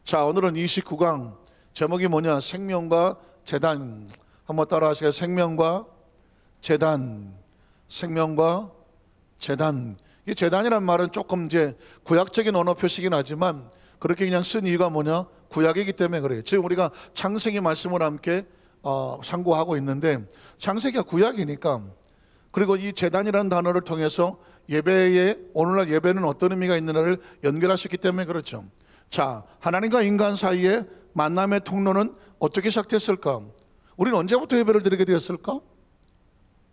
자, 오늘은 29강 제목이 뭐냐? 생명과 재단. 한번 따라 하세요. 생명과 재단. 생명과 재단. 이 재단이란 말은 조금 이제 구약적인 언어 표시긴 하지만 그렇게 그냥 쓴 이유가 뭐냐? 구약이기 때문에 그래요. 지금 우리가 창세기 말씀을 함께 상고하고 있는데 창세기가 구약이니까, 그리고 이 재단이라는 단어를 통해서 예배에, 오늘날 예배는 어떤 의미가 있느냐를 연결하셨기 때문에 그렇죠. 자, 하나님과 인간 사이의 만남의 통로는 어떻게 시작됐을까? 우리는 언제부터 예배를 드리게 되었을까?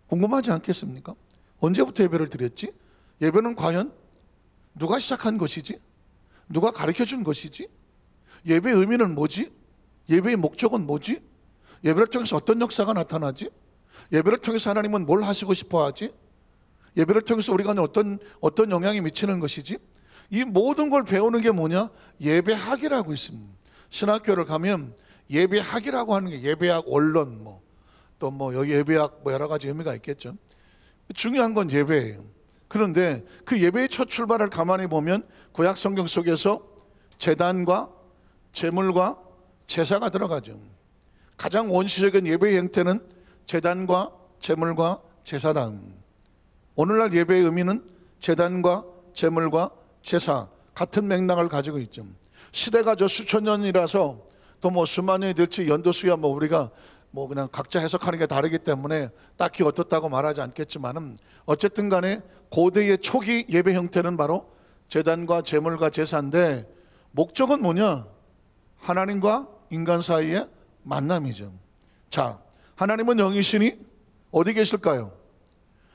궁금하지 않겠습니까? 언제부터 예배를 드렸지? 예배는 과연 누가 시작한 것이지? 누가 가르쳐 준 것이지? 예배의 의미는 뭐지? 예배의 목적은 뭐지? 예배를 통해서 어떤 역사가 나타나지? 예배를 통해서 하나님은 뭘 하시고 싶어 하지? 예배를 통해서 우리가 어떤 영향이 미치는 것이지? 이 모든 걸 배우는 게 뭐냐? 예배학이라고 있습니다. 신학교를 가면 예배학이라고 하는 게 예배학 원론, 여기 예배학 여러 가지 의미가 있겠죠. 중요한 건 예배예요. 그런데 그 예배의 첫 출발을 가만히 보면 구약 성경 속에서 제단과 제물과 제사가 들어가죠. 가장 원시적인 예배의 형태는 제단과 제물과 제사다. 오늘날 예배의 의미는 제단과 제물과 제사, 같은 맥락을 가지고 있죠. 시대가 저 수천 년이라서 또 수만 년이 될지 연도수야 우리가 그냥 각자 해석하는 게 다르기 때문에 딱히 어떻다고 말하지 않겠지만은, 어쨌든 간에 고대의 초기 예배 형태는 바로 제단과 제물과 제사인데, 목적은 뭐냐? 하나님과 인간 사이의 만남이죠. 자, 하나님은 영이시니 어디 계실까요?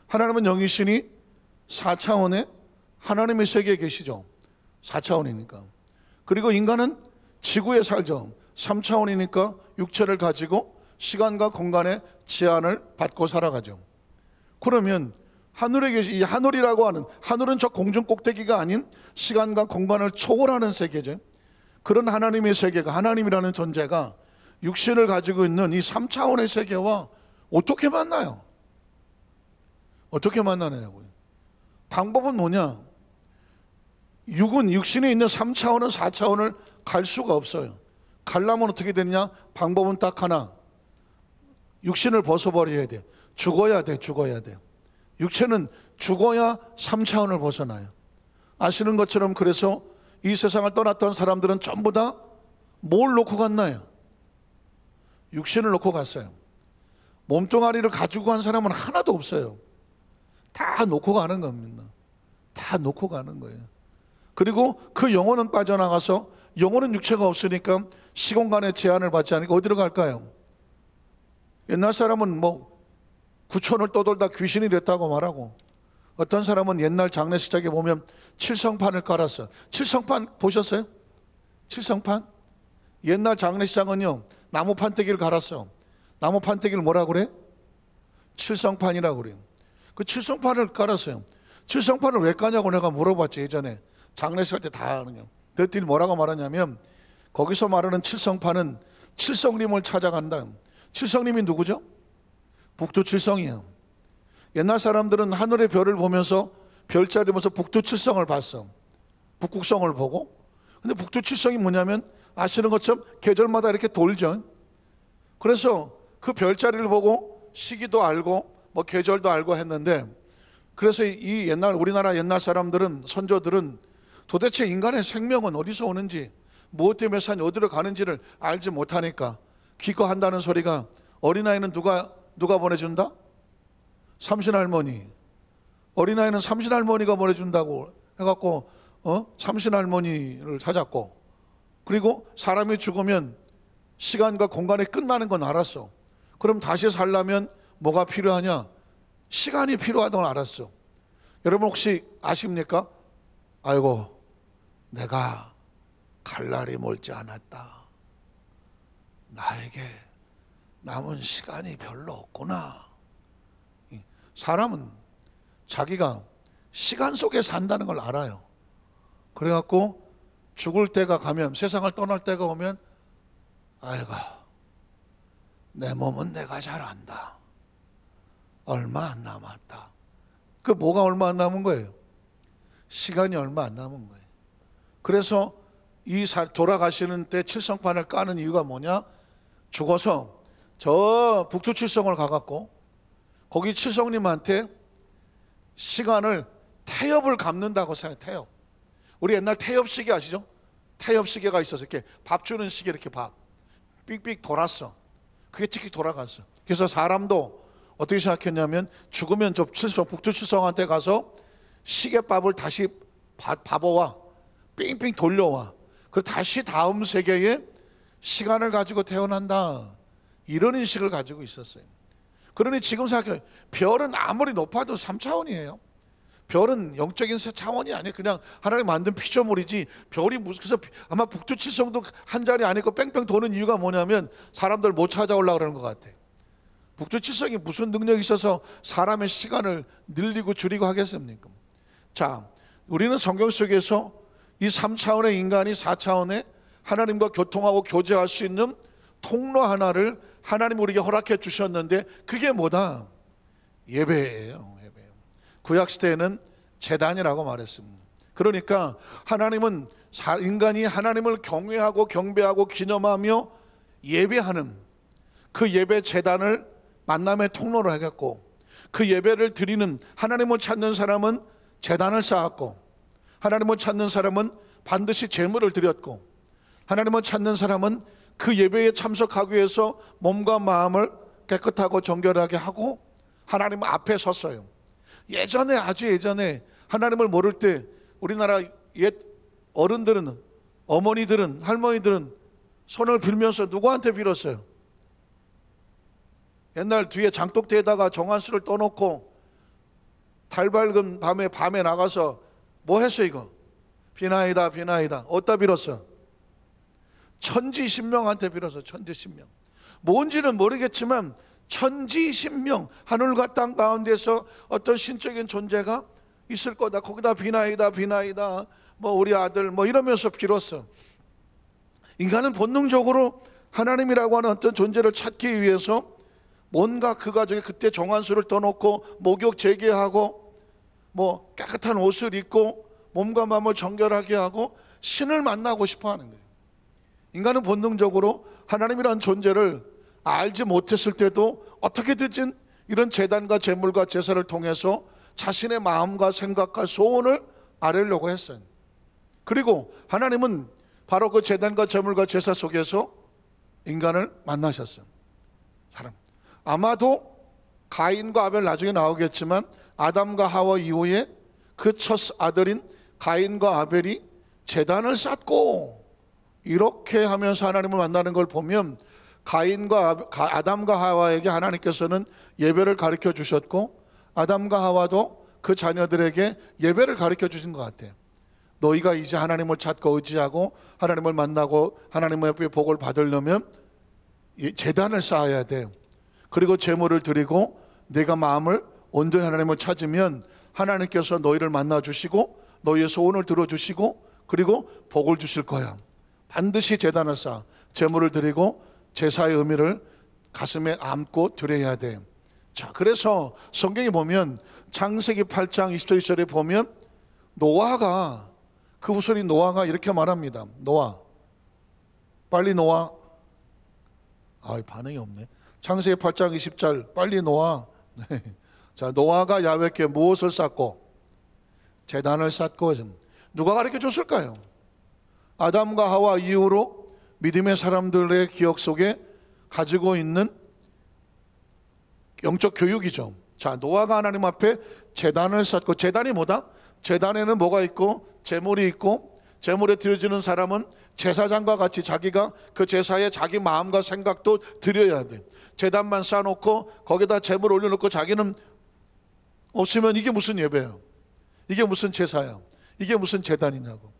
하나님은 영이시니 4차원의 하나님의 세계에 계시죠. 4차원이니까. 그리고 인간은 지구에 살죠. 3차원이니까 육체를 가지고 시간과 공간의 제한을 받고 살아가죠. 그러면 하늘에 계신 이 하늘이라고 하는, 하늘은 저 공중 꼭대기가 아닌 시간과 공간을 초월하는 세계죠. 그런 하나님의 세계가, 하나님이라는 존재가 육신을 가지고 있는 이 3차원의 세계와 어떻게 만나요? 어떻게 만나냐고요. 방법은 뭐냐? 육신에 있는 3차원은 4차원을 갈 수가 없어요. 가려면 어떻게 되느냐? 방법은 딱 하나. 육신을 벗어버려야 돼요. 죽어야 돼. 육체는 죽어야 3차원을 벗어나요. 아시는 것처럼 그래서 이 세상을 떠났던 사람들은 전부 다 뭘 놓고 갔나요? 육신을 놓고 갔어요. 몸뚱아리를 가지고 간 사람은 하나도 없어요. 다 놓고 가는 겁니다. 다 놓고 가는 거예요. 그리고 그 영혼은 빠져나가서, 영혼은 육체가 없으니까 시공간의 제한을 받지 않으니까 어디로 갈까요? 옛날 사람은 구천을 떠돌다 귀신이 됐다고 말하고, 어떤 사람은 옛날 장례식장에 보면 칠성판을 깔았어요. 칠성판 보셨어요? 칠성판? 옛날 장례식장은요, 나무 판때기를 갈았어. 나무 판때기를 뭐라 그래? 칠성판이라고 그래요. 그 칠성판을 깔았어요. 칠성판을 왜 까냐고 내가 물어봤죠, 예전에. 장례식 할 때 다 하는요. 그랬더니 뭐라고 말하냐면, 거기서 말하는 칠성판은 칠성님을 찾아간다. 칠성님이 누구죠? 북두칠성이에요. 옛날 사람들은 하늘의 별을 보면서, 별자리 보면서 북두칠성을 봤어. 북극성을 보고. 근데 북두칠성이 뭐냐면, 아시는 것처럼 계절마다 이렇게 돌죠. 그래서 그 별자리를 보고 시기도 알고 계절도 알고 했는데, 그래서 이 우리나라 옛날 사람들은, 선조들은 도대체 인간의 생명은 어디서 오는지, 무엇 때문에 사니, 어디로 가는지를 알지 못하니까 기거한다는 소리가, 어린아이는 누가 보내준다? 삼신할머니. 어린아이는 삼신할머니가 보내준다고 해갖고 삼신할머니를 찾았고, 그리고 사람이 죽으면 시간과 공간이 끝나는 건 알았어. 그럼 다시 살려면 뭐가 필요하냐? 시간이 필요하다는 걸 알았어. 여러분 혹시 아십니까? 아이고, 내가 갈 날이 멀지 않았다. 나에게 남은 시간이 별로 없구나. 사람은 자기가 시간 속에 산다는 걸 알아요. 그래갖고 죽을 때가 가면, 세상을 떠날 때가 오면, 아이고, 내 몸은 내가 잘 안다. 얼마 안 남았다. 그 뭐가 얼마 안 남은 거예요? 시간이 얼마 안 남은 거예요. 그래서 돌아가시는 때 칠성판을 까는 이유가 뭐냐? 죽어서 저 북두칠성을 가갖고 거기 칠성님한테 시간을 태엽을 갚는다고 생각해요. 태엽. 우리 옛날 태엽 시계 아시죠? 태엽 시계가 있어서 이렇게 밥 주는 시계, 이렇게 밥 삑삑 돌았어. 그게 찍찍 돌아갔어. 그래서 사람도 어떻게 생각했냐면 죽으면 저 북두칠성한테 가서 시계밥을 다시 밥어와 삥삥 돌려와. 그리고 다시 다음 세계에 시간을 가지고 태어난다, 이런 인식을 가지고 있었어요. 그러니 지금 생각해요. 별은 아무리 높아도 3차원이에요. 별은 영적인 차원이 아니에요. 그냥 하나님 만든 피조물이지. 별이 무슨, 그래서 아마 북두칠성도 한 자리 안 있고 뺑뺑 도는 이유가 뭐냐면 사람들 못 찾아오려고 그러는 것 같아. 북두칠성이 무슨 능력이 있어서 사람의 시간을 늘리고 줄이고 하겠습니까? 자, 우리는 성경 속에서 이 3차원의 인간이 4차원의 하나님과 교통하고 교제할 수 있는 통로 하나를 하나님 우리에게 허락해 주셨는데, 그게 뭐다? 예배예요. 예배. 구약시대에는 제단이라고 말했습니다. 그러니까 하나님은 인간이 하나님을 경외하고 경배하고 기념하며 예배하는 그 예배 제단을 만남의 통로로 하겠고, 그 예배를 드리는, 하나님을 찾는 사람은 제단을 쌓았고, 하나님을 찾는 사람은 반드시 제물을 드렸고, 하나님을 찾는 사람은 그 예배에 참석하기 위해서 몸과 마음을 깨끗하고 정결하게 하고 하나님 앞에 섰어요. 예전에, 아주 예전에 하나님을 모를 때 우리나라 옛 어른들은, 어머니들은, 할머니들은 손을 빌면서 누구한테 빌었어요? 옛날 뒤에 장독대에다가 정한수를 떠놓고 달 밝은 밤에 나가서 뭐 했어? 이거 비나이다 비나이다 어디다 빌었어? 천지신명한테 빌어서, 천지신명 뭔지는 모르겠지만 천지신명, 하늘과 땅 가운데서 어떤 신적인 존재가 있을 거다, 거기다 비나이다 비나이다 뭐 우리 아들 뭐 이러면서 빌었어. 인간은 본능적으로 하나님이라고 하는 어떤 존재를 찾기 위해서 뭔가 그 가족이 그때 정한수를 떠놓고 목욕 재개하고 뭐 깨끗한 옷을 입고 몸과 마음을 정결하게 하고 신을 만나고 싶어 하는 거예요. 인간은 본능적으로 하나님이라는 존재를 알지 못했을 때도 어떻게든 이런 제단과 제물과 제사를 통해서 자신의 마음과 생각과 소원을 아뢰려고 했어요. 그리고 하나님은 바로 그 제단과 제물과 제사 속에서 인간을 만나셨어요. 사람. 아마도 가인과 아벨 나중에 나오겠지만 아담과 하와 이후에 그 첫 아들인 가인과 아벨이 제단을 쌓고 이렇게 하면서 하나님을 만나는 걸 보면 아담과 하와에게 하나님께서는 예배를 가르쳐 주셨고 아담과 하와도 그 자녀들에게 예배를 가르쳐 주신 것 같아요. 너희가 이제 하나님을 찾고 의지하고 하나님을 만나고 하나님의 복을 받으려면 제단을 쌓아야 돼요. 그리고 제물을 드리고 내가 마음을 온전히 하나님을 찾으면 하나님께서 너희를 만나 주시고 너희의 소원을 들어주시고 그리고 복을 주실 거야. 반드시 제단을 쌓아 제물을 드리고 제사의 의미를 가슴에 안고 드려야 돼. 자, 그래서 성경에 보면 창세기 8장 20절에 보면 노아가, 그 후손이 노아가 이렇게 말합니다. 노아, 빨리 노아. 반응이 없네. 창세기 8장 20절, 빨리 노아. 자, 노아가 야훼께 무엇을 쌓고? 제단을 쌓고. 누가 가르쳐 줬을까요? 아담과 하와 이후로 믿음의 사람들의 기억 속에 가지고 있는 영적 교육이죠. 자, 노아가 하나님 앞에 제단을 쌓고, 제단이 뭐다? 제단에는 뭐가 있고 제물이 있고, 제물에 드려지는 사람은 제사장과 같이 자기가 그 제사에 자기 마음과 생각도 드려야 돼. 제단만 쌓아놓고 거기다 제물 올려놓고 자기는 없으면 이게 무슨 예배예요? 이게 무슨 제사예요? 이게 무슨 제단이냐고.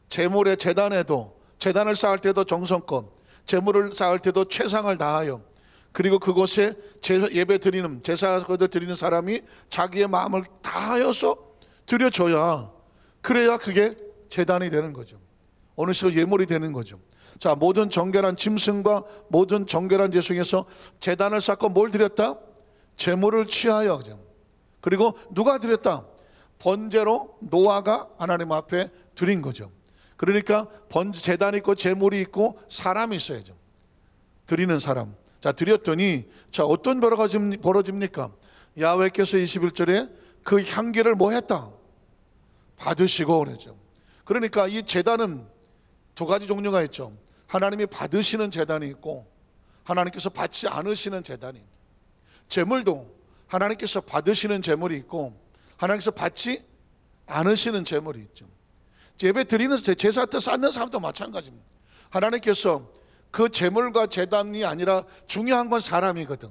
제물의 제단에도, 제단을 쌓을 때도 정성껏, 제물을 쌓을 때도 최상을 다하여, 그리고 그곳에 예배 드리는, 제사를 드리는 사람이 자기의 마음을 다하여서 드려줘야, 그래야 그게 제단이 되는 거죠. 어느 식으로 예물이 되는 거죠. 자, 모든 정결한 짐승과 모든 정결한 제중에서 제단을 쌓고 뭘 드렸다? 제물을 취하여. 그리고 누가 드렸다? 번제로 노아가 하나님 앞에 드린 거죠. 그러니까 재단이 있고 제물이 있고 사람이 있어야죠. 드리는 사람. 자, 드렸더니 자, 어떤 벌어집니까? 야훼께서 21절에 그 향기를 뭐 했다? 받으시고 그러죠. 그러니까 이 제단은 두 가지 종류가 있죠. 하나님이 받으시는 제단이 있고 하나님께서 받지 않으시는 제단이 있죠. 제물도 하나님께서 받으시는 제물이 있고 하나님께서 받지 않으시는 제물이 있죠. 예배 드리는 제사 때 쌓는 사람도 마찬가지입니다. 하나님께서 그 제물과 제단이 아니라 중요한 건 사람이거든.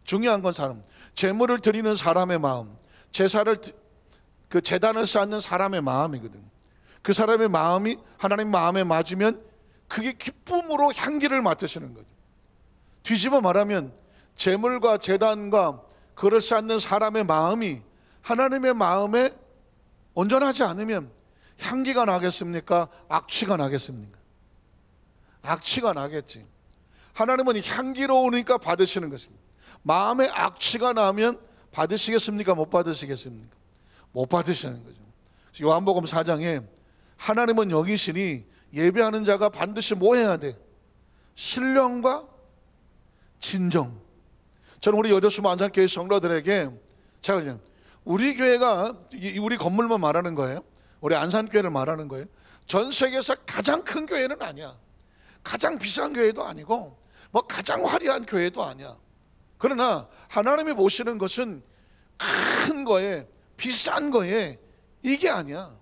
중요한 건 사람. 제물을 드리는 사람의 마음, 그 제단을 쌓는 사람의 마음이거든. 그 사람의 마음이 하나님 마음에 맞으면 그게 기쁨으로 향기를 맡으시는 거죠. 뒤집어 말하면 제물과 제단과 그를 쌓는 사람의 마음이 하나님의 마음에 온전하지 않으면 향기가 나겠습니까? 악취가 나겠습니까? 악취가 나겠지. 하나님은 향기로우니까 받으시는 것입니다. 마음에 악취가 나면 받으시겠습니까? 못 받으시겠습니까? 못 받으시는 거죠. 요한복음 4장에 하나님은 여기시니 예배하는 자가 반드시 뭐 해야 돼? 신령과 진정. 저는 우리 여대수 만산교회 성도들에게 제가 그냥 우리 교회가 우리 건물만 말하는 거예요. 우리 안산교회를 말하는 거예요. 전 세계에서 가장 큰 교회는 아니야. 가장 비싼 교회도 아니고 뭐 가장 화려한 교회도 아니야. 그러나 하나님이 보시는 것은 큰 거에 비싼 거에 이게 아니야.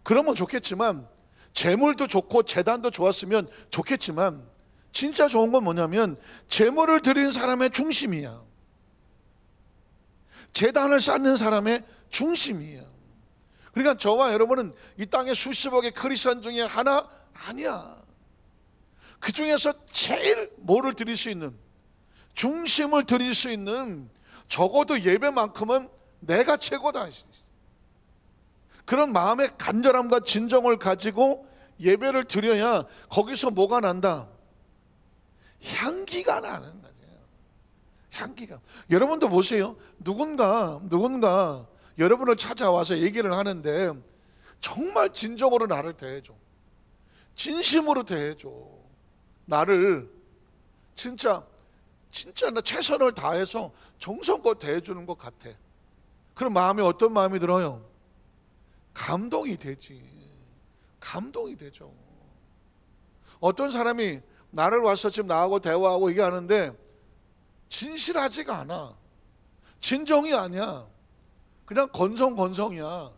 그러면 좋겠지만 제물도 좋고 제단도 좋았으면 좋겠지만 진짜 좋은 건 뭐냐면 제물을 드리는 사람의 중심이야. 제단을 쌓는 사람의 중심이야. 그러니까 저와 여러분은 이 땅의 수십억의 크리스천 중에 하나 아니야. 그 중에서 제일 뭐를 드릴 수 있는, 중심을 드릴 수 있는, 적어도 예배만큼은 내가 최고다. 그런 마음의 간절함과 진정을 가지고 예배를 드려야 거기서 뭐가 난다? 향기가 나는 거죠. 향기가. 여러분도 보세요. 누군가 여러분을 찾아와서 얘기를 하는데 정말 진정으로 나를 대해줘. 진심으로 대해줘. 나를 진짜 나 최선을 다해서 정성껏 대해주는 것 같아. 그런 마음이 어떤 마음이 들어요? 감동이 되지. 감동이 되죠. 어떤 사람이 나를 와서 지금 나하고 대화하고 얘기하는데 진실하지가 않아. 진정이 아니야. 그냥 건성이야.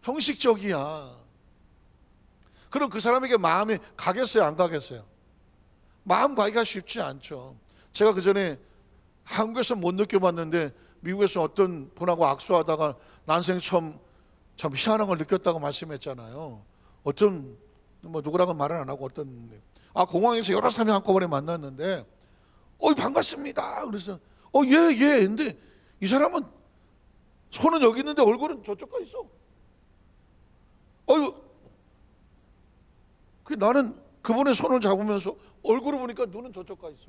형식적이야. 그럼 그 사람에게 마음이 가겠어요? 안 가겠어요? 마음 가기가 쉽지 않죠. 제가 그 전에 한국에서 못 느껴봤는데 미국에서 어떤 분하고 악수하다가 난생 처음 참 희한한 걸 느꼈다고 말씀했잖아요. 어떤 뭐 누구랑은 말은 안 하고 공항에서 여러 사람이 한꺼번에 만났는데 반갑습니다. 그래서 예. 근데 이 사람은 손은 여기 있는데 얼굴은 저쪽 가 있어. 나는 그분의 손을 잡으면서 얼굴을 보니까 눈은 저쪽 가 있어.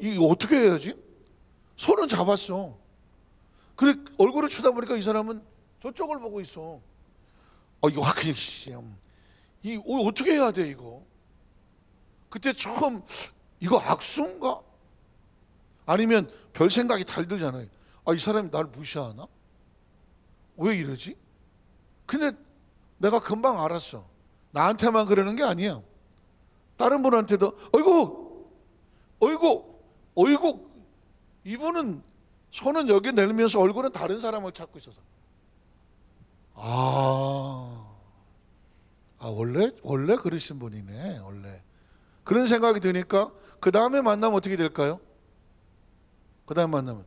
이거 어떻게 해야지? 손은 잡았어. 그래 얼굴을 쳐다보니까 이 사람은 저쪽을 보고 있어. 이거 어떻게 해야 돼 이거? 그때 처음 이거 악수인가? 아니면 별 생각이 달 들잖아요. 이 사람이 나를 무시하나? 왜 이러지? 근데 내가 금방 알았어. 나한테만 그러는 게 아니야. 다른 분한테도 어이구 이분은 손은 여기 내밀면서 얼굴은 다른 사람을 찾고 있어서 원래 그러신 분이네. 원래 그런 생각이 드니까 그 다음에 만나면 어떻게 될까요? 그 다음에 만나면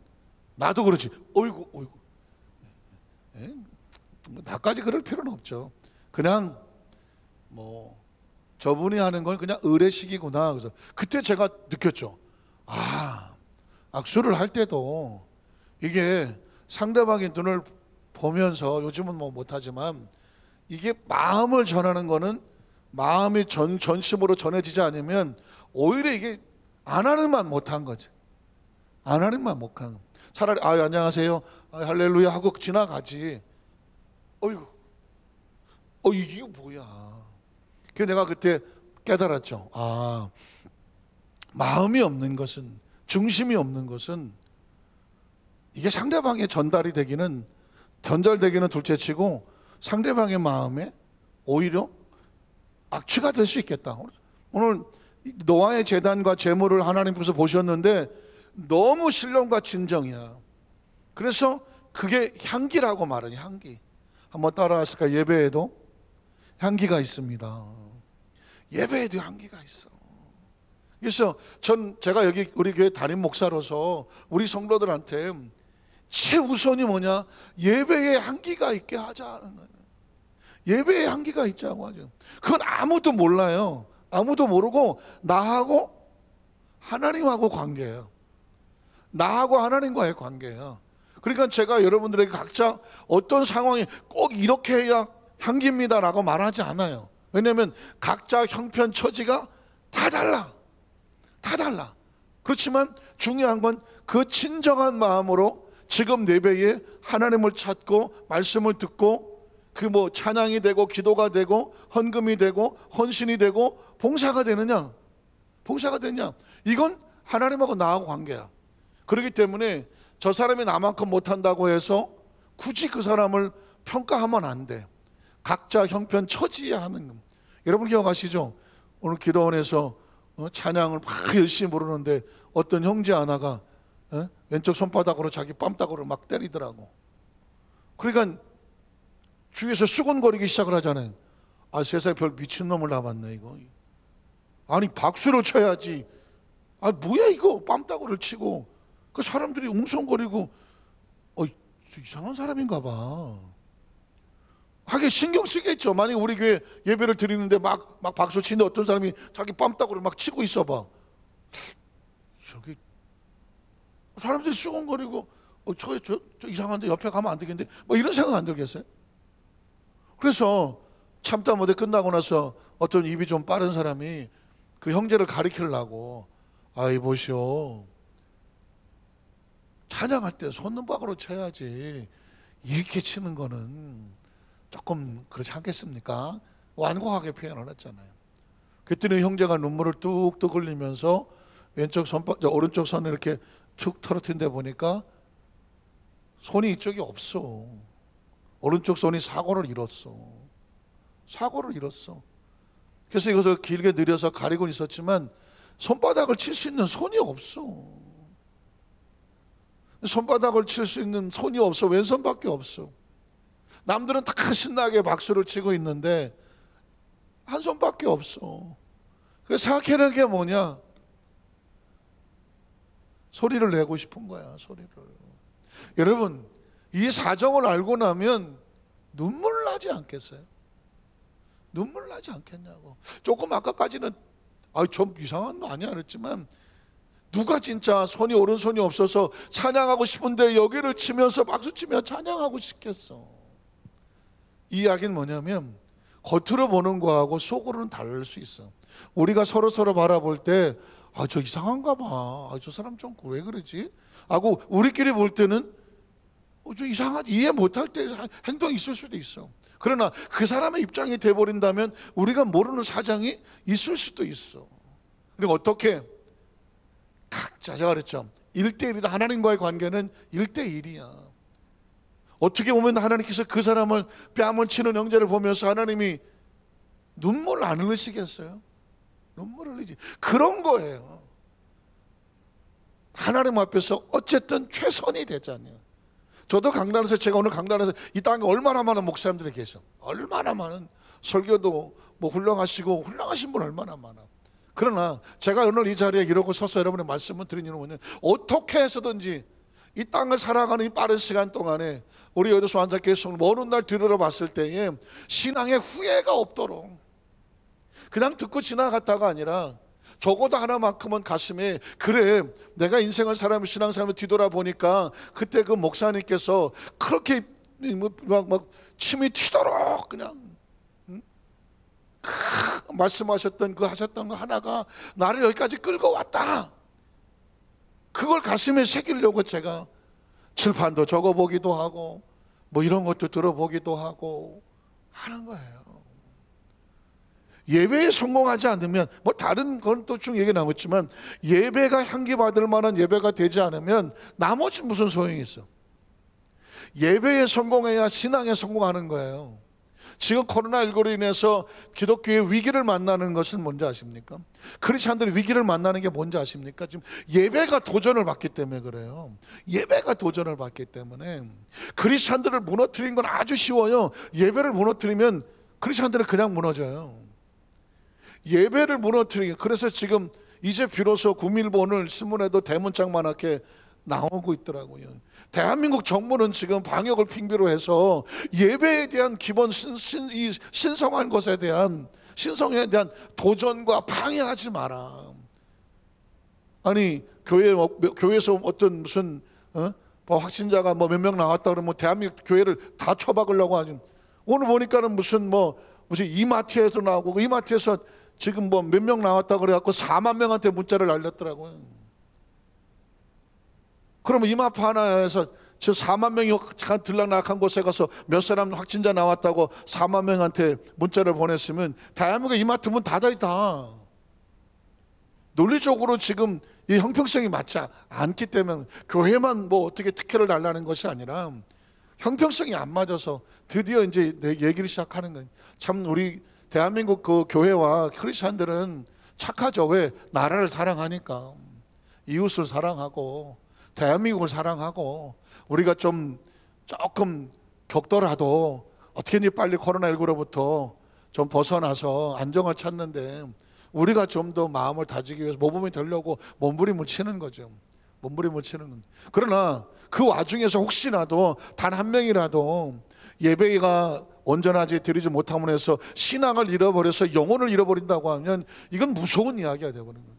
나도 그렇지. 어이구 나까지 그럴 필요는 없죠. 그냥 저분이 하는 건 그냥 의례식이구나. 그래서 그때 제가 느꼈죠. 악수를 할 때도 이게 상대방의 눈을 보면서 요즘은 못하지만 이게 마음을 전하는 거는 마음이 전심으로 전해지지 않으면 오히려 이게 안 하는 만 못한 거지. 안 하는 만 못한 거. 차라리 안녕하세요 할렐루야 하고 지나가지. 이게 뭐야. 그래서 내가 그때 깨달았죠. 마음이 없는 것은, 중심이 없는 것은 이게 상대방의 전달되기는 둘째치고 상대방의 마음에 오히려 악취가 될 수 있겠다. 오늘 노아의 재단과 제물을 하나님께서 보셨는데 너무 신령과 진정이야. 그래서 그게 향기라고 말하니, 향기. 한번 따라하실까? 예배에도 향기가 있습니다. 예배에도 향기가 있어. 그래서 제가 여기 우리 교회 담임 목사로서 우리 성도들한테 최우선이 뭐냐? 예배에 향기가 있게 하자는 거예요. 예배에 향기가 있자고 하죠. 그건 아무도 몰라요. 아무도 모르고 나하고 하나님하고 관계예요. 나하고 하나님과의 관계예요. 그러니까 제가 여러분들에게 각자 어떤 상황이 꼭 이렇게 해야 향기입니다라고 말하지 않아요. 왜냐하면 각자 형편 처지가 다 달라. 그렇지만 중요한 건 그 친정한 마음으로 지금 예배에 하나님을 찾고 말씀을 듣고 그 찬양이 되고 기도가 되고 헌금이 되고 헌신이 되고 봉사가 되느냐, 이건 하나님하고 나하고 관계야. 그렇기 때문에 저 사람이 나만큼 못한다고 해서 굳이 그 사람을 평가하면 안 돼. 각자 형편 처지에 하는 것. 여러분 기억하시죠? 오늘 기도원에서 찬양을 막 열심히 부르는데 어떤 형제 하나가 왼쪽 손바닥으로 자기 뺨따구를 막 때리더라고. 그러니까 주위에서 수군거리기 시작을 하잖아요. 세상에 별 미친놈을 나봤네 이거. 아니 박수를 쳐야지. 뭐야 이거, 뺨따구를 치고. 그 사람들이 웅성거리고 이상한 사람인가 봐. 하긴 신경 쓰겠죠. 만약 우리 교회 예배를 드리는데 막 박수 치는데 어떤 사람이 자기 뺨따구를 막 치고 있어 봐. 저기 사람들이 수군거리고 저 이상한데 옆에 가면 안 되겠는데 이런 생각 안 들겠어요? 그래서 참다 못해 끝나고 나서 어떤 입이 좀 빠른 사람이 그 형제를 가리키려고 보시오, 찬양할 때 손눈박으로 쳐야지 이렇게 치는 거는 조금 그렇지 않겠습니까? 완고하게 표현을 했잖아요. 그랬더니 형제가 눈물을 뚝뚝 흘리면서 오른쪽 손을 이렇게 툭 털어튄 데 보니까 손이 이쪽이 없어. 오른쪽 손이 사고를 잃었어. 그래서 이것을 길게 늘려서 가리고 있었지만 손바닥을 칠 수 있는 손이 없어. 손바닥을 칠 수 있는 손이 없어. 왼손밖에 없어. 남들은 다 신나게 박수를 치고 있는데 한 손밖에 없어. 그래서 생각해낸 게 뭐냐? 소리를 내고 싶은 거야. 소리를. 여러분, 이 사정을 알고 나면 눈물 나지 않겠어요? 눈물 나지 않겠냐고. 조금 아까까지는 좀 이상한 거 아니야 그랬지만 누가 진짜 오른손이 없어서 찬양하고 싶은데 여기를 치면서 박수치며 찬양하고 싶겠어. 이 이야기는 뭐냐면 겉으로 보는 거하고 속으로는 다를 수 있어. 우리가 서로 바라볼 때 저 이상한가 봐. 저 사람 좀 왜 그러지? 하고 우리끼리 볼 때는 좀 이상하지. 이해 못할 때 행동이 있을 수도 있어. 그러나 그 사람의 입장이 돼버린다면 우리가 모르는 사정이 있을 수도 있어. 그리고 어떻게? 각자, 제가 그랬죠. 1대1이다. 하나님과의 관계는 1대1이야. 어떻게 보면 하나님께서 그 사람을 뺨을 치는 형제를 보면서 하나님이 눈물 안 흘리시겠어요? 눈물 흘리지. 그런 거예요. 하나님 앞에서 어쨌든 최선이 되잖아요. 저도 강단에서, 제가 오늘 강단에서 이 땅에 얼마나 많은 목사님들이 계셔. 얼마나 많은 설교도 훌륭하시고 훌륭하신 분 얼마나 많아. 그러나 제가 오늘 이 자리에 이러고 서서 여러분의 말씀을 드린 이유는 뭐냐면 어떻게 해서든지 이 땅을 살아가는 이 빠른 시간 동안에 우리 여도수 한자교회에서 먼 훗날 들여다봤을 때에 신앙의 후회가 없도록 그냥 듣고 지나갔다가 아니라 적어도 하나만큼은 가슴에, 그래 내가 인생을 살아가며 신앙생활을 뒤돌아보니까 그때 그 목사님께서 그렇게 막 침이 튀도록 그냥 말씀하셨던 하셨던 거 하나가 나를 여기까지 끌고 왔다. 그걸 가슴에 새기려고 제가 칠판도 적어보기도 하고 이런 것도 들어보기도 하고 하는 거예요. 예배에 성공하지 않으면, 뭐 다른 건 또 쭉 얘기 나오겠지만, 예배가 향기 받을 만한 예배가 되지 않으면 나머지 무슨 소용이 있어? 예배에 성공해야 신앙에 성공하는 거예요. 지금 코로나19로 인해서 기독교의 위기를 만나는 것은 뭔지 아십니까? 크리스찬들이 위기를 만나는 게 뭔지 아십니까? 지금 예배가 도전을 받기 때문에 그래요. 예배가 도전을 받기 때문에. 크리스찬들을 무너뜨리는 건 아주 쉬워요. 예배를 무너뜨리면 크리스찬들은 그냥 무너져요. 예배를 무너뜨리게. 그래서 지금 이제 비로소 구밀보 오늘 신문에도 대문짝만하게 나오고 있더라고요. 대한민국 정부는 지금 방역을 핑계로 해서 예배에 대한 기본 신성한 것에 대한, 신성에 대한 도전과 방해하지 마라. 아니 교회에서 어떤 무슨 뭐 확진자가 뭐 몇 명 나왔다 그러면 대한민국 교회를 다 처박으려고 하지. 오늘 보니까는 무슨 이마트에서 나오고, 그 이마트에서 지금 뭐 몇 명 나왔다 그래갖고 4만 명한테 문자를 날렸더라고요. 그러면 이마트 하나에서 저 4만 명이 들락날락한 곳에 가서 몇 사람 확진자 나왔다고 4만 명한테 문자를 보냈으면 대한민국 이마트 문 닫아 있다. 논리적으로 지금 이 형평성이 맞지 않기 때문에 교회만 뭐 어떻게 특혜를 달라는 것이 아니라 형평성이 안 맞아서 드디어 이제 내 얘기를 시작하는 거예요. 참 우리 대한민국 그 교회와 크리스찬들은 착하죠. 왜? 나라를 사랑하니까. 이웃을 사랑하고 대한민국을 사랑하고, 우리가 조금 겪더라도 어떻게든 빨리 코로나19로부터 좀 벗어나서 안정을 찾는데 우리가 좀 더 마음을 다지기 위해서 모범이 되려고 몸부림을 치는 거죠. 몸부림을 치는 건. 그러나 그 와중에서 혹시라도 단 한 명이라도 예배가 온전하지 드리지 못함으로 해서 신앙을 잃어버려서 영혼을 잃어버린다고 하면 이건 무서운 이야기가 되어버리는 거예요.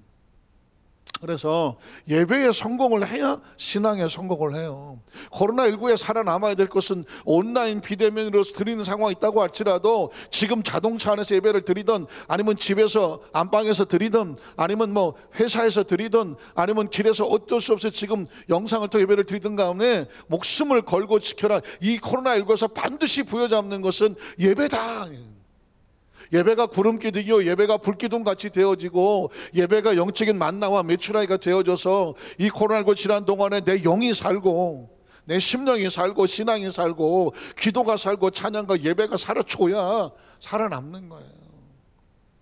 그래서 예배에 성공을 해야 신앙에 성공을 해요. 코로나19에 살아남아야 될 것은 온라인 비대면으로 드리는 상황이 있다고 할지라도 지금 자동차 안에서 예배를 드리든, 아니면 집에서 안방에서 드리든, 아니면 뭐 회사에서 드리든, 아니면 길에서 어쩔 수 없이 지금 영상을 통해 예배를 드리든 가운데 목숨을 걸고 지켜라. 이 코로나19에서 반드시 부여잡는 것은 예배다. 예배가 구름기둥이요, 예배가 불기둥같이 되어지고, 예배가 영적인 만나와 메추라기가 되어져서 이 코로나19 지난 동안에 내 영이 살고, 내 심령이 살고, 신앙이 살고, 기도가 살고, 찬양과 예배가 살아줘야 살아남는 거예요.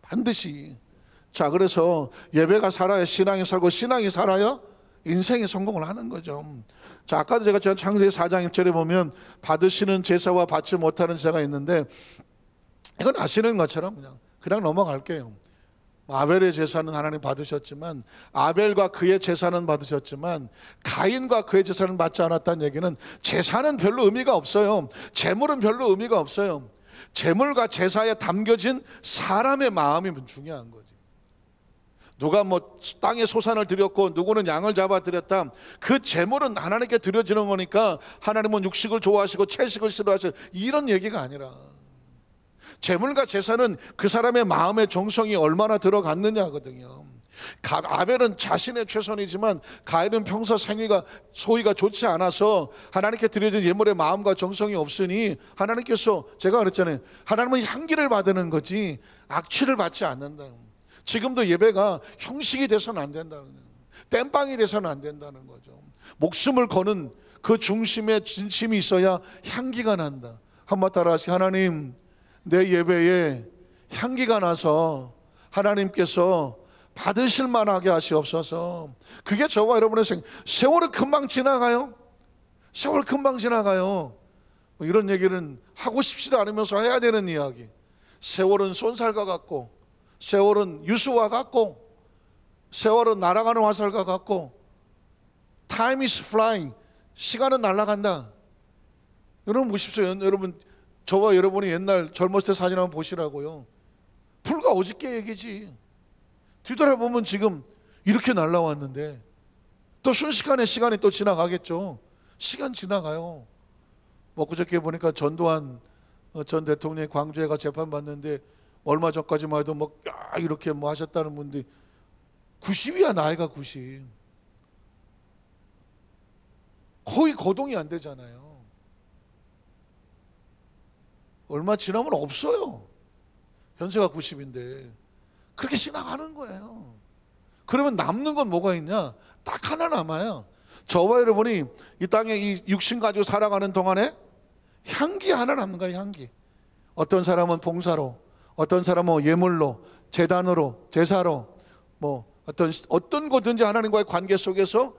반드시. 자, 그래서 예배가 살아야 신앙이 살고, 신앙이 살아야 인생이 성공을 하는 거죠. 자, 아까도 제가 창세기 4장 1절에 보면 받으시는 제사와 받지 못하는 제사가 있는데, 이건 아시는 것처럼 그냥 넘어갈게요. 아벨의 제사는 하나님 받으셨지만, 아벨과 그의 제사는 받으셨지만 가인과 그의 제사는 받지 않았다는 얘기는 제사는 별로 의미가 없어요. 제물은 별로 의미가 없어요. 제물과 제사에 담겨진 사람의 마음이 중요한 거지. 누가 뭐 땅에 소산을 드렸고 누구는 양을 잡아 드렸다. 그 제물은 하나님께 드려지는 거니까 하나님은 육식을 좋아하시고 채식을 싫어하시고 이런 얘기가 아니라, 제물과 제사는 그 사람의 마음의 정성이 얼마나 들어갔느냐거든요. 아벨은 자신의 최선이지만 가인은 평소 소위가 좋지 않아서 하나님께 드려진 예물의 마음과 정성이 없으니 하나님께서, 제가 그랬잖아요, 하나님은 향기를 받는 거지 악취를 받지 않는다. 지금도 예배가 형식이 돼서는 안 된다는 거예요. 땜빵이 돼서는 안 된다는 거죠. 목숨을 거는 그 중심에 진심이 있어야 향기가 난다. 한번 따라하시. 하나님, 내 예배에 향기가 나서 하나님께서 받으실 만하게 하시옵소서. 그게 저와 여러분의 세월은 금방 지나가요. 세월 금방 지나가요. 이런 얘기는 하고 싶지도 않으면서 해야 되는 이야기. 세월은 쏜살과 같고, 세월은 유수와 같고, 세월은 날아가는 화살과 같고, Time is flying. 시간은 날아간다. 여러분 보십시오. 여러분, 저와 여러분이 옛날 젊었을 때 사진 한번 보시라고요. 불과 어저께 얘기지. 뒤돌아보면 지금 이렇게 날아왔는데 또 순식간에 시간이 또 지나가겠죠. 시간 지나가요. 뭐 그저께 보니까 전두환 전 대통령이 광주에 가 재판받는데 얼마 전까지만 해도 뭐 이렇게 뭐 하셨다는 분들이 90이야. 나이가 90. 거의 거동이 안 되잖아요. 얼마 지나면 없어요. 연세가 90인데 그렇게 지나가는 거예요. 그러면 남는 건 뭐가 있냐? 딱 하나 남아요. 저와 여러분이 이 땅에 이 육신 가지고 살아가는 동안에 향기 하나 남는 거예요. 향기. 어떤 사람은 봉사로, 어떤 사람은 예물로, 제단으로, 제사로, 뭐 어떤 거든지 하나님과의 관계 속에서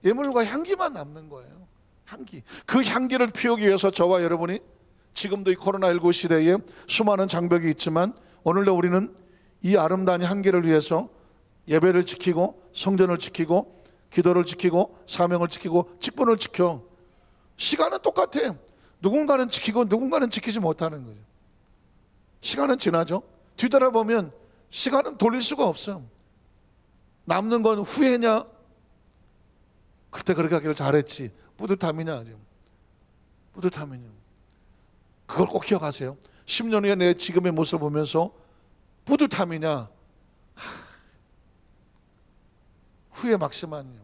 예물과 향기만 남는 거예요. 향기. 그 향기를 피우기 위해서 저와 여러분이 지금도 이 코로나19 시대에 수많은 장벽이 있지만 오늘도 우리는 이 아름다운 향기를 위해서 예배를 지키고 성전을 지키고 기도를 지키고 사명을 지키고 직분을 지켜. 시간은 똑같아. 누군가는 지키고 누군가는 지키지 못하는 거죠. 시간은 지나죠. 뒤돌아보면 시간은 돌릴 수가 없어. 남는 건 후회냐? 그때 그렇게 하기를 잘했지. 뿌듯함이냐? 뿌듯함이냐? 그걸 꼭 기억하세요. 10년 후에 내 지금의 모습을 보면서 뿌듯함이냐? 후회 막심하냐?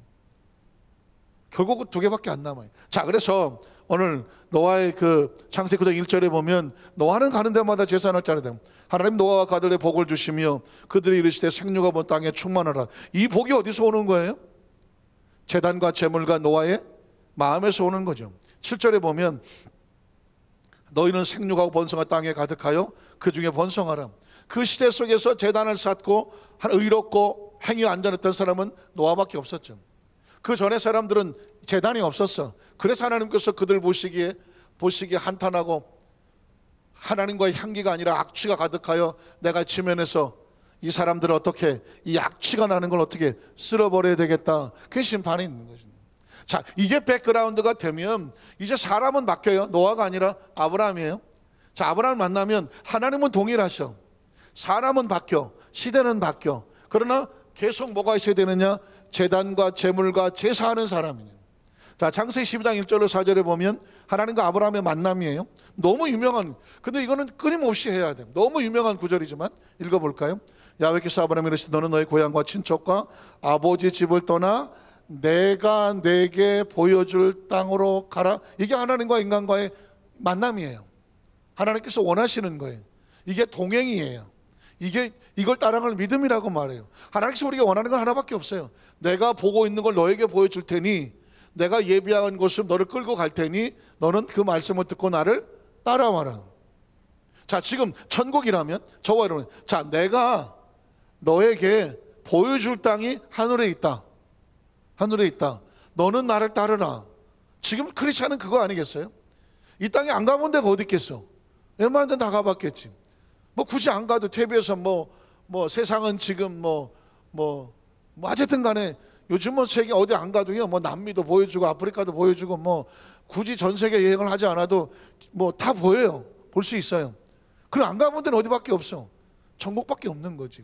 결국 두 개밖에 안 남아요. 자, 그래서 오늘 노아의 그 창세기 9장 1절에 보면 노아는 가는 데마다 제사를 짜르되 하나님 노아와 가들에 복을 주시며 그들이 이르시되 생육하 본 땅에 충만하라. 이 복이 어디서 오는 거예요? 제단과 제물과 노아의 마음에서 오는 거죠. 7절에 보면 너희는 생육하고 번성한 땅에 가득하여 그 중에 번성하라. 그 시대 속에서 제단을 쌓고 의롭고 행위 안전했던 사람은 노아밖에 없었죠. 그 전에 사람들은 제단이 없었어. 그래서 하나님께서 그들 보시기에 한탄하고 하나님과의 향기가 아니라 악취가 가득하여 내가 지면에서 이 사람들을 어떻게 이 악취가 나는 걸 어떻게 쓸어버려야 되겠다. 그게 심판이 있는 것입니다. 자, 이게 백그라운드가 되면 이제 사람은 바뀌어요. 노아가 아니라 아브라함이에요. 자, 아브라함을 만나면 하나님은 동일하셔. 사람은 바뀌어. 시대는 바뀌어. 그러나 계속 뭐가 있어야 되느냐? 제단과 제물과 제사하는 사람이에요. 자, 창세기 12장 1절로 4절에 보면 하나님과 아브라함의 만남이에요. 너무 유명한, 근데 이거는 끊임없이 해야 돼요. 너무 유명한 구절이지만 읽어볼까요? 야훼께서 아브라함에게 이르시되 너는 너의 고향과 친척과 아버지 집을 떠나 내가 내게 보여줄 땅으로 가라. 이게 하나님과 인간과의 만남이에요. 하나님께서 원하시는 거예요. 이게 동행이에요. 이걸 따라가는 믿음이라고 말해요. 하나님께서 우리가 원하는 건 하나밖에 없어요. 내가 보고 있는 걸 너에게 보여줄 테니, 내가 예비한 곳을 너를 끌고 갈 테니 너는 그 말씀을 듣고 나를 따라와라. 자, 지금 천국이라면 저와 여러분, 자, 내가 너에게 보여줄 땅이 하늘에 있다. 하늘에 있다. 너는 나를 따르라. 지금 크리스찬은 그거 아니겠어요? 이 땅에 안 가본 데가 어디 있겠어? 웬만한 데는 다 가봤겠지. 뭐 굳이 안 가도 TV에서 뭐 세상은 지금 어쨌든 간에 요즘 뭐 세계 어디 안 가도요, 뭐 남미도 보여주고 아프리카도 보여주고 뭐 굳이 전 세계 여행을 하지 않아도 뭐 다 보여요. 볼 수 있어요. 그럼 안 가본 데는 어디밖에 없어? 천국밖에 없는 거지.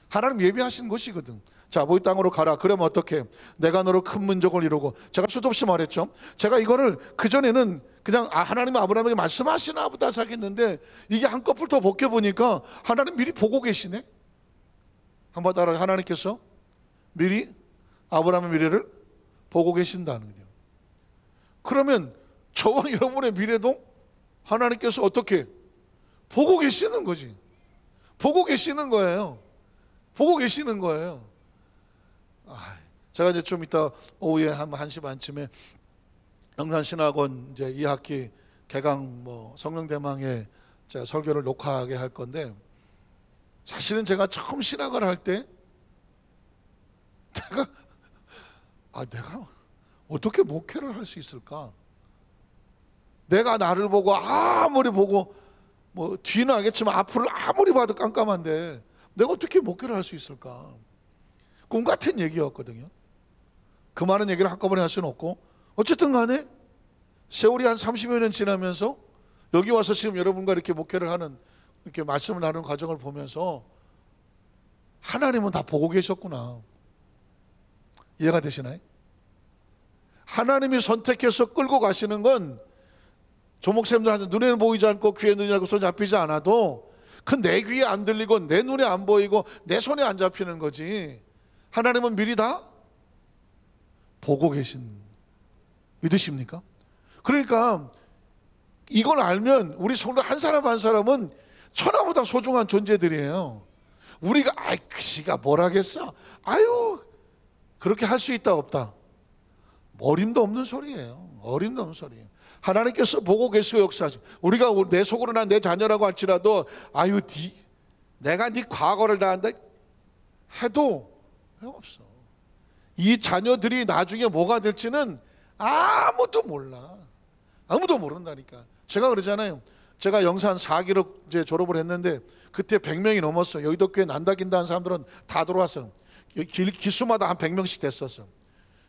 하나님 예비하신 곳이거든. 자, 보이 땅으로 가라. 그러면 어떻게? 내가 너로 큰 민족을 이루고. 제가 수도 없이 말했죠. 제가 이거를 그전에는 그냥 하나님이 아브라함에게 말씀하시나 보다 생각했는데 이게 한꺼풀 더 벗겨보니까 하나님 미리 보고 계시네. 한번 따라, 하나님께서 미리 아브라함의 미래를 보고 계신다는 거예요. 그러면 저와 여러분의 미래도 하나님께서 어떻게 보고 계시는 거지. 보고 계시는 거예요. 보고 계시는 거예요. 제가 이제 좀 이따 오후에 한 1시 반쯤에 영산신학원 이제 2학기 개강 성령대망에 제가 설교를 녹화하게 할 건데, 사실은 제가 처음 신학을 할 때 내가 어떻게 목회를 할 수 있을까? 내가 나를 보고 아무리 보고 뒤는 알겠지만 앞을 아무리 봐도 깜깜한데 내가 어떻게 목회를 할 수 있을까? 꿈 같은 얘기였거든요. 그 많은 얘기를 한꺼번에 할 수는 없고, 어쨌든 간에 세월이 한 30여 년 지나면서 여기 와서 지금 여러분과 이렇게 목회를 하는, 이렇게 말씀을 나누는 과정을 보면서 하나님은 다 보고 계셨구나. 이해가 되시나요? 하나님이 선택해서 끌고 가시는 건 조목쌤들한테 눈에는 보이지 않고 귀에 눈이 않고 손 잡히지 않아도 그 내 귀에 안 들리고 내 눈에 안 보이고 내 손에 안 잡히는 거지. 하나님은 미리 다 보고 계신, 믿으십니까? 그러니까 이걸 알면 우리 성도 한 사람 한 사람은 천하보다 소중한 존재들이에요. 우리가 아이 그 씨가 뭘 하겠어, 아유 그렇게 할 수 있다 없다, 어림도 없는 소리예요. 어림도 없는 소리예요. 하나님께서 보고 계시고 역사하시고, 우리가 내 속으로나 내 자녀라고 할지라도 아유 내가 네 과거를 다 한다 해도 없어. 이 자녀들이 나중에 뭐가 될지는 아무도 몰라. 아무도 모른다니까. 제가 그러잖아요. 제가 영산 4기로 이제 졸업을 했는데 그때 100명이 넘었어. 여의도 교회 난다긴다 하는 사람들은 다 들어왔어. 기수마다 한 100명씩 됐었어.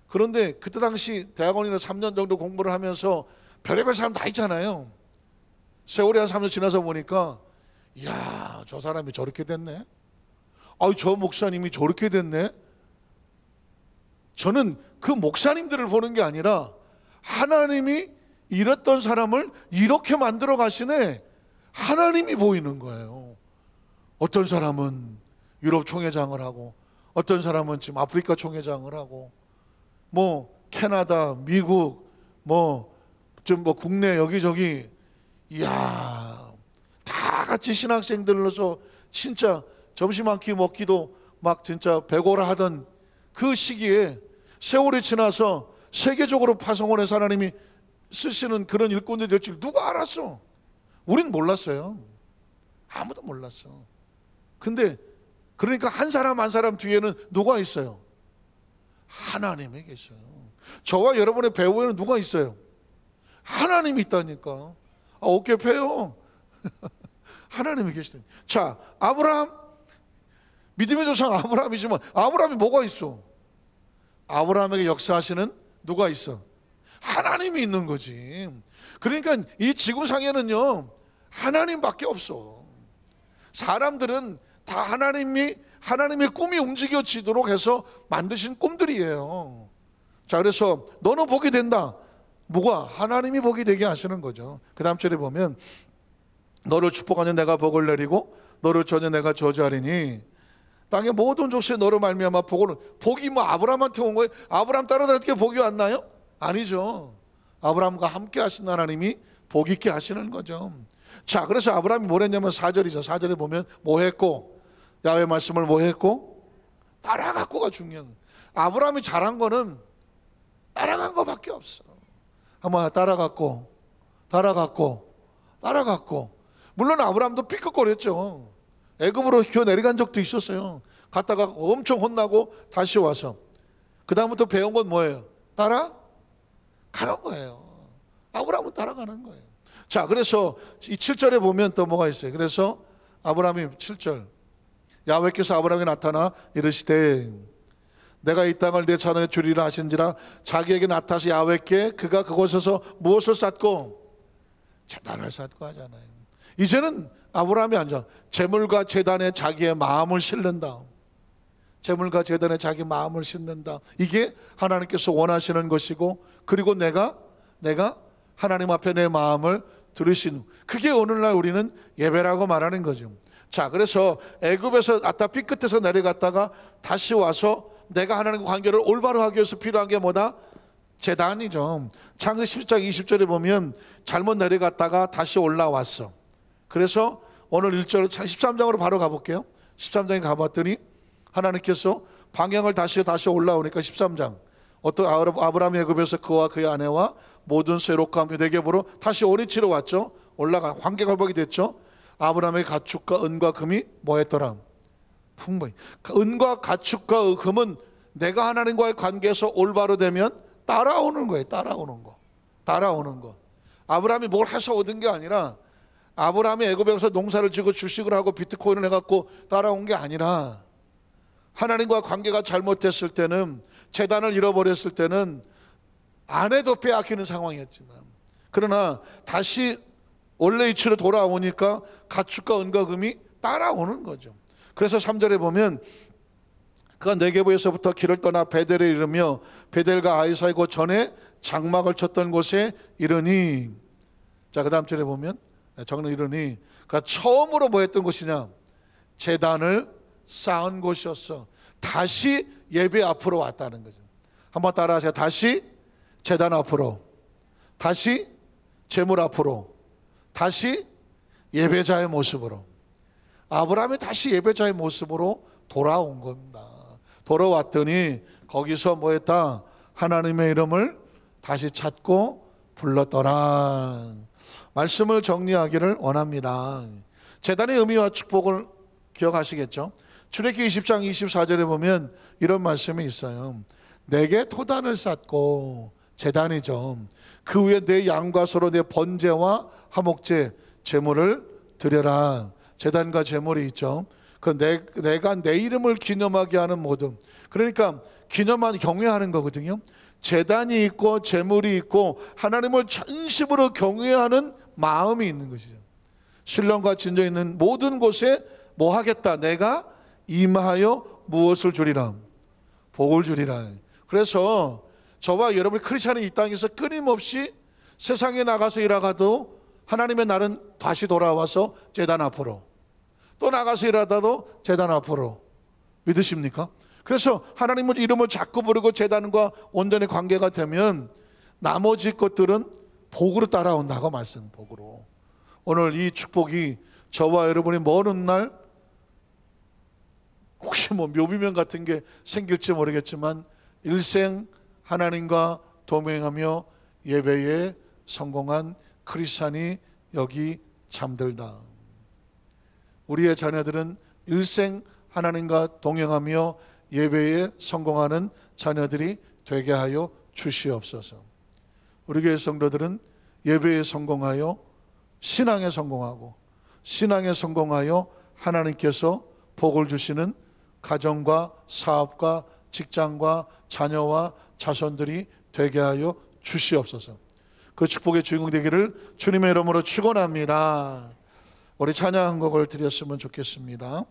그런데 그때 당시 대학원이나 3년 정도 공부를 하면서 별의별 사람 다 있잖아요. 세월이 한 3년 지나서 보니까 이야 저 사람이 저렇게 됐네, 아유 저 목사님이 저렇게 됐네. 저는 그 목사님들을 보는 게 아니라 하나님이 이랬던 사람을 이렇게 만들어 가시네, 하나님이 보이는 거예요. 어떤 사람은 유럽 총회장을 하고, 어떤 사람은 지금 아프리카 총회장을 하고, 뭐 캐나다, 미국, 뭐 국내 여기저기, 이야 다 같이 신학생들로서 진짜 점심 한 끼 먹기도 막 진짜 배고라 하던 그 시기에 세월이 지나서 세계적으로 파송을 해서 하나님이 쓰시는 그런 일꾼들이 될 줄 누가 알았어? 우린 몰랐어요. 아무도 몰랐어. 근데 그러니까 한 사람 한 사람 뒤에는 누가 있어요? 하나님이 계셔요. 저와 여러분의 배후에는 누가 있어요? 하나님이 있다니까. 어깨 펴요. 하나님이 계시다. 자, 아브라함, 믿음의 조상 아브라함이지만 아브라함이 뭐가 있어? 아브라함에게 역사하시는 누가 있어? 하나님이 있는 거지. 그러니까 이 지구상에는요 하나님밖에 없어. 사람들은 다 하나님의 꿈이 움직여지도록 해서 만드신 꿈들이에요. 자, 그래서 너는 복이 된다. 뭐가? 하나님이 복이 되게 하시는 거죠. 그 다음 절에 보면 너를 축복하는 내가 복을 내리고 너를 저주하는 내가 저주하리니 땅의 모든 족속에 너로 말미암아 복이 뭐 아브라함한테 온 거예요? 아브라함 따라다니게 복이 왔나요? 아니죠. 아브라함과 함께 하신 하나님이 복 있게 하시는 거죠. 자, 그래서 아브라함이 뭘 했냐면 4절이죠. 4절에 보면 뭐 했고, 야훼 말씀을 뭐 했고, 따라갔고가 중요한 거예요. 아브라함이 잘한 거는 따라간 거밖에 없어. 아마 따라갔고 물론 아브라함도 삐끗거렸죠. 애굽으로 기어 내려간 적도 있었어요. 갔다가 엄청 혼나고 다시 와서 그 다음부터 배운 건 뭐예요? 따라가는 거예요. 아브라함은 따라가는 거예요. 자, 그래서 이 7절에 보면 또 뭐가 있어요? 그래서 아브라함이 7절 야훼께서 아브라함에게 나타나 이르시되 내가 이 땅을 내 자녀에 주리라 하신지라 자기에게 나타나서 야훼께 그가 그곳에서 무엇을 쌓고 제단을 쌓고 하잖아요. 이제는 아브라함이 앉아 제물과 제단에 자기의 마음을 싣는다. 제물과 제단에 자기 마음을 싣는다. 이게 하나님께서 원하시는 것이고, 그리고 내가 하나님 앞에 내 마음을 들으시는, 그게 오늘날 우리는 예배라고 말하는 거죠. 자, 그래서 애굽에서 삐끗해서 내려갔다가 다시 와서 내가 하나님과 관계를 올바로 하기 위해서 필요한 게 뭐다? 제단이죠. 창세기 10장 20절에 보면 잘못 내려갔다가 다시 올라왔어. 그래서 오늘 1절 13장으로 바로 가볼게요. 13장에 가봤더니 하나님께서 방향을 다시 올라오니까 13장 어떤 아브라함이 애굽에서 그와 그의 아내와 모든 세롯과 내게보로 다시 오니치로 왔죠. 올라가 관계가 회복이 됐죠. 아브라함의 가축과 은과 금이 뭐했더라? 풍부히. 은과 가축과 금은 내가 하나님과의 관계에서 올바로 되면 따라오는 거예요. 따라오는 거. 아브라함이 뭘 해서 얻은 게 아니라, 아브라함이 애굽에서 농사를 지고 주식을 하고 비트코인을 해갖고 따라온 게 아니라, 하나님과 관계가 잘못됐을 때는, 제단을 잃어버렸을 때는 아내도 빼앗기는 상황이었지만, 그러나 다시 원래 이치로 돌아오니까 가축과 은과 금이 따라오는 거죠. 그래서 3절에 보면 그가 네게부에서부터 길을 떠나 베델에 이르며 베델과 아이 사이 그 전에 장막을 쳤던 곳에 이르니, 자, 그 다음 절에 보면 적는 이르니 그가 처음으로 뭐 했던 곳이냐? 제단을 쌓은 곳이었어. 다시 예배 앞으로 왔다는 거죠. 한번 따라하세요. 다시 제단 앞으로, 다시 제물 앞으로, 다시 예배자의 모습으로. 아브라함이 다시 예배자의 모습으로 돌아온 겁니다. 돌아왔더니 거기서 뭐 했다? 하나님의 이름을 다시 찾고 불렀더라. 말씀을 정리하기를 원합니다. 제단의 의미와 축복을 기억하시겠죠? 출애굽기 20장 24절에 보면 이런 말씀이 있어요. 내게 토단을 쌓고, 제단이죠. 그 위에 내 양과 소로 내 번제와 화목제 제물을 드려라. 제단과 제물이 있죠. 그 내가 내 이름을 기념하게 하는 모든, 그러니까 기념하는, 경외하는 거거든요. 제단이 있고 제물이 있고 하나님을 전심으로 경외하는 마음이 있는 것이죠. 신령과 진정 있는 모든 곳에 뭐 하겠다? 내가 임하여 무엇을 주리라? 복을 주리라. 그래서 저와 여러분이 크리스찬이 이 땅에서 끊임없이 세상에 나가서 일하가도 하나님의 날은 다시 돌아와서 제단 앞으로, 또 나가서 일하다도 제단 앞으로. 믿으십니까? 그래서 하나님의 이름을 자꾸 부르고 제단과 온전히 관계가 되면 나머지 것들은 복으로 따라온다고 말씀. 복으로. 오늘 이 축복이 저와 여러분이 먼 훗날 혹시 뭐 묘비명 같은 게 생길지 모르겠지만 일생 하나님과 동행하며 예배에 성공한 크리스찬이 여기 잠들다. 우리의 자녀들은 일생 하나님과 동행하며 예배에 성공하는 자녀들이 되게 하여 주시옵소서. 우리 교회 성도들은 예배에 성공하여 신앙에 성공하고, 신앙에 성공하여 하나님께서 복을 주시는 가정과 사업과 직장과 자녀와 자손들이 되게 하여 주시옵소서. 그 축복의 주인공 되기를 주님의 이름으로 축원합니다. 우리 찬양 한 곡을 드렸으면 좋겠습니다.